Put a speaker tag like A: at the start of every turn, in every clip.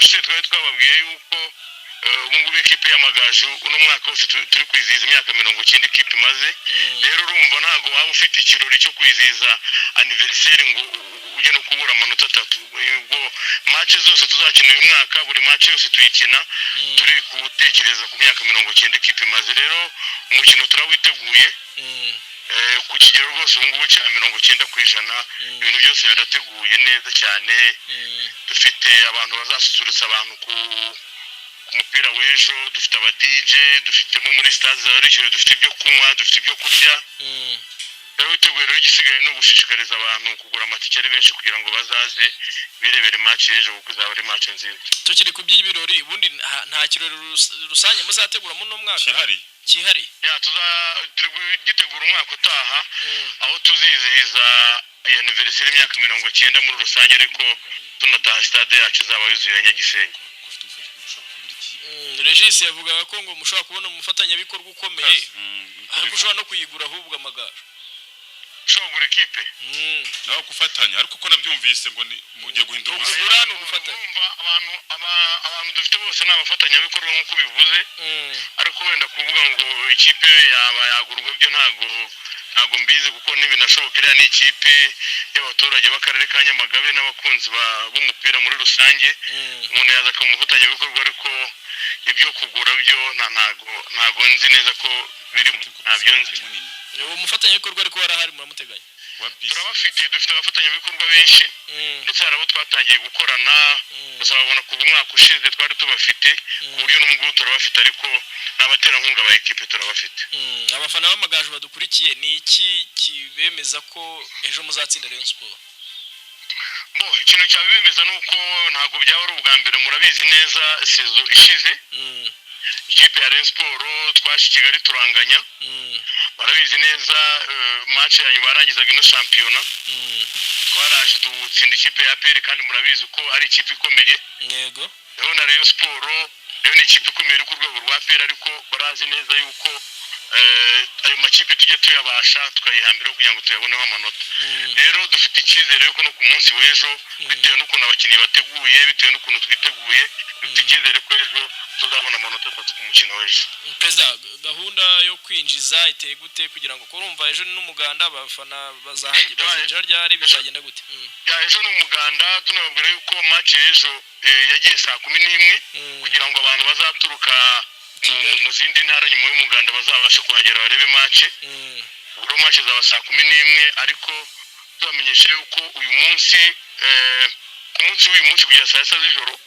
A: ubushize twari twababwiye yuko ubu ngubu ikipe y'Amagaju uno mwaka wose turi kwizihiza imyaka 90 ikipe imaze. Rero urumva ntago waba ufite ikirori cyo kwizihiza anniversaire ngo ujye no kubura amanota 3. Ubwo match zose tuzakina uyu mwaka, buri match yose tuyikina turi kutekereza ku myaka 90 ikipe imaze. Rero umukino turawiteguye ku kigero rwose ubu ngubu cya 90%. Ibintu byose birateguye neza cyane. Dufite abantu bazasusurutsa abantu ku umupira w'ejo, dufite aba DJ, dufitemo muri stade zarishyuye, dufite ibyo kunywa, dufite ibyo kurya. Rero iteguriro igisigaye no gushishikariza abantu kugura amatike ari benshi kugira ngo bazaze birebere match ejo kuko izaba ari match nziza.
B: Tukiri ku by'ibirori ubundi nta kirori rusange muzategura mu no mwaka kihari.
A: Ya tuzagitegura umwaka utaha aho tuzizihiza anniversaire y'imyaka 90 muri rusange, ariko tunataha stade yacu zaba yuzuye Nyagisenyi.
B: Regis yavugaga ko ngo mushobora kubona umufatanyabikorwa ukomeye ariko ushobora no kuyigura ahubwo Amagaju
A: shobora equipe
C: naho gufatanya, ariko uko nabyumvise ngo ni mugiye guhindura
B: ubuzima no gufatanya.
A: Abantu dufite bose n'abafatanyabikorwa nk'uko bivuze, ariko wenda kuvuga ngo ikipe yaba yagurwa byo ntago mbizi kuko n'ibinashoboka. Iriya ni ikipe y'abaturage b'akarere ka Nyamagabe n'abakunzi b'umupira muri rusange. Umuntu yaza akamufatanyabikorwa, ariko ibyo kugura byo ntago nzi neza ko biri ntabyo nzi.
B: Uwo mufatanyabikorwa ariko warahari muramuteganya?
A: Turabafite, dufite abafatanyabikorwa benshi ndetse harabo twatangiye gukorana. Uzabona ku mwaka ushize twari tubafite ku buryo n'umugabo turabafite, ariko n'abaterankunga ba equipe turabafite.
B: Abafana b'Amagaju badukurikiye ni iki kibemeza ko ejo muzatsinda Rayon Sport?
A: Ikintu cyabemeza nuko ntago byaba ari ubwa mbere, murabizi neza sezo ishize ikipe ya Rayon Sport twaje Kigali turanganya. Barabizi neza match ya nyuma yarangizaga ino shampiyona twaraje dutsinda ikipe ya APR, kandi murabizi ko ari ikipe ikomeye.
B: Yego.
A: Rero na Rayon Sport rero ni ikipe ikomeye ku rwego rwa APR, ariko barazi neza yuko ayo makipe tujye tuyabasha tukayihambira kugira ngo tuyaboneho amanota. Rero dufite icyizere yuko no ku munsi w'ejo, bitewe n'ukuntu abakinnyi bateguye, bitewe n'ukuntu twiteguye, dufite icyizere ko ejo tuzabona amanota 3 ku mukino w'ejo.
B: Perezida, gahunda yo kwinjiza iteye gute kugira ngo kurumva ejo n'umuganda abafana bazinjira ryari bizagenda gute?
A: Ejo n'umuganda tunababwira yuko match ejo yagiye saa 11 kugira ngo abantu bazaturuka mu zindi ntara nyuma y'umuganda bazabasha kuhagera barebe match. Ubwo match zaba saa 11, ariko tubamenyesha yuko uyu munsi ku munsi w'uyu munsi kugera saa 7 z'ijoro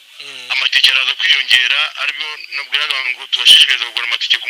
A: amatike araza kwiyongera, aribyo nabwiraga ngo tubashishikariza kugura amatike ku